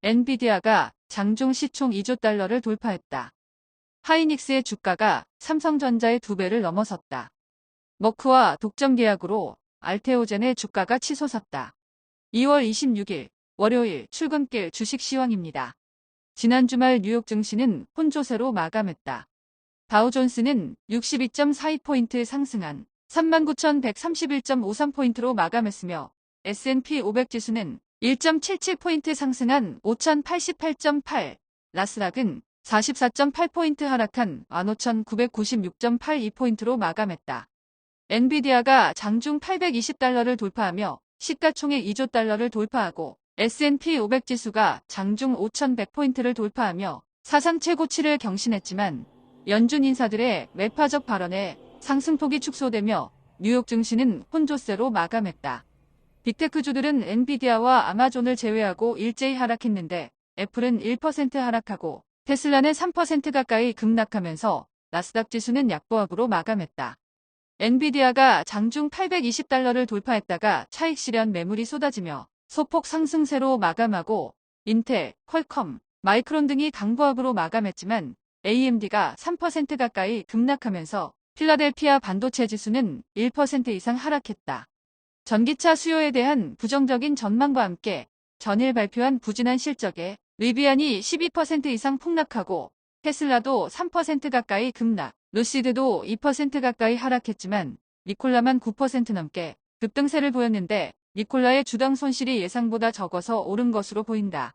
엔비디아가 장중 시총 2조 달러를 돌파했다. 하이닉스의 주가가 삼성전자의 2배를 넘어섰다. 머크와 독점 계약으로 알테오젠의 주가가 치솟았다. 2월 26일 월요일 출근길 주식 시황입니다. 지난 주말 뉴욕 증시는 혼조세로 마감했다. 다우존스는 62.42포인트 상승한 39,131.53포인트로 마감했으며 S&P 500 지수는 1.77포인트 상승한 5,088.8, 나스닥은 44.8포인트 하락한 15,996.82포인트로 마감했다. 엔비디아가 장중 820달러를 돌파하며 시가총액 2조 달러를 돌파하고 S&P 500 지수가 장중 5,100포인트를 돌파하며 사상 최고치를 경신했지만 연준 인사들의 매파적 발언에 상승폭이 축소되며 뉴욕 증시는 혼조세로 마감했다. 빅테크주들은 엔비디아와 아마존을 제외하고 일제히 하락했는데 애플은 1% 하락하고 테슬라는 3% 가까이 급락하면서 나스닥 지수는 약보합으로 마감했다. 엔비디아가 장중 820달러를 돌파했다가 차익 실현 매물이 쏟아지며 소폭 상승세로 마감하고 인텔, 퀄컴, 마이크론 등이 강보합으로 마감했지만 AMD가 3% 가까이 급락하면서 필라델피아 반도체 지수는 1% 이상 하락했다. 전기차 수요에 대한 부정적인 전망과 함께 전일 발표한 부진한 실적에 리비안이 12% 이상 폭락하고 테슬라도 3% 가까이 급락, 루시드도 2% 가까이 하락했지만 니콜라만 9% 넘게 급등세를 보였는데 니콜라의 주당 손실이 예상보다 적어서 오른 것으로 보인다.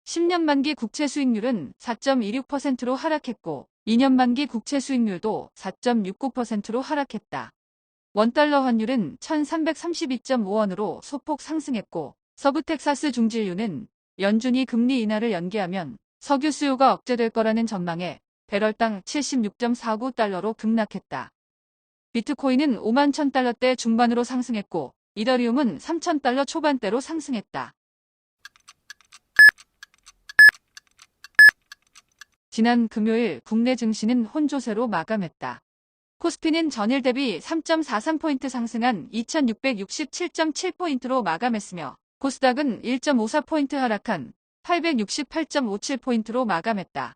10년 만기 국채 수익률은 4.26%로 하락했고 2년 만기 국채 수익률도 4.69%로 하락했다. 원달러 환율은 1332.5원으로 소폭 상승했고 서부 텍사스 중진류는 연준이 금리 인하를 연기하면 석유 수요가 억제될 거라는 전망에 배럴당 76.49달러로 급락했다. 비트코인은 5만 1000달러대 중반으로 상승했고 이더리움은 3000달러 초반대로 상승했다. 지난 금요일 국내 증시는 혼조세로 마감했다. 코스피는 전일 대비 3.43포인트 상승한 2667.7포인트로 마감했으며 코스닥은 1.54포인트 하락한 868.57포인트로 마감했다.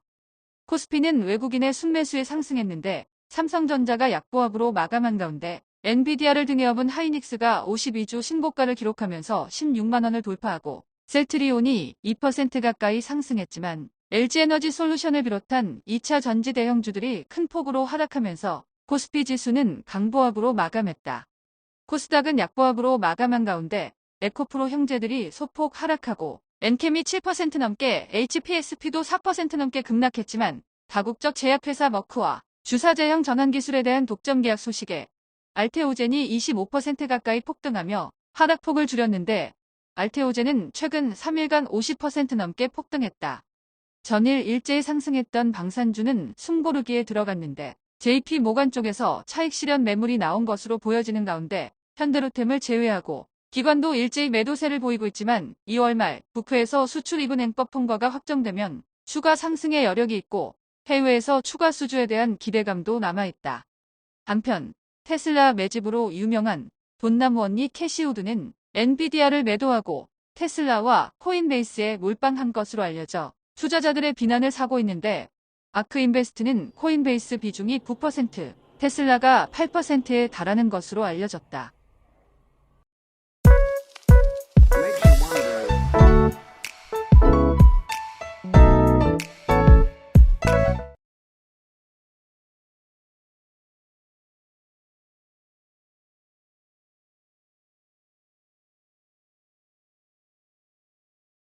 코스피는 외국인의 순매수에 상승했는데 삼성전자가 약보합으로 마감한 가운데 엔비디아를 등에 업은 하이닉스가 52주 신고가를 기록하면서 16만원을 돌파하고 셀트리온이 2% 가까이 상승했지만 LG에너지 솔루션을 비롯한 2차 전지 대형주들이 큰 폭으로 하락하면서 코스피 지수는 강보합으로 마감했다. 코스닥은 약보합으로 마감한 가운데 에코프로 형제들이 소폭 하락하고 엔캠이 7% 넘게 HPSP도 4% 넘게 급락했지만 다국적 제약회사 머크와 주사제형 전환기술에 대한 독점 계약 소식에 알테오젠이 25% 가까이 폭등하며 하락폭을 줄였는데 알테오젠은 최근 3일간 50% 넘게 폭등했다. 전일 일제히 상승했던 방산주는 숨고르기에 들어갔는데 JP 모간 쪽에서 차익 실현 매물이 나온 것으로 보여지는 가운데 현대로템을 제외하고 기관도 일제히 매도세를 보이고 있지만 2월 말 국회에서 수출 이분 행법 통과가 확정되면 추가 상승의 여력이 있고 해외에서 추가 수주에 대한 기대감도 남아있다. 한편 테슬라 매집으로 유명한 돈나무 언니 캐시우드는 엔비디아를 매도하고 테슬라와 코인베이스에 몰빵한 것으로 알려져 투자자들의 비난을 사고 있는데 아크인베스트는 코인베이스 비중이 9%, 테슬라가 8%에 달하는 것으로 알려졌다.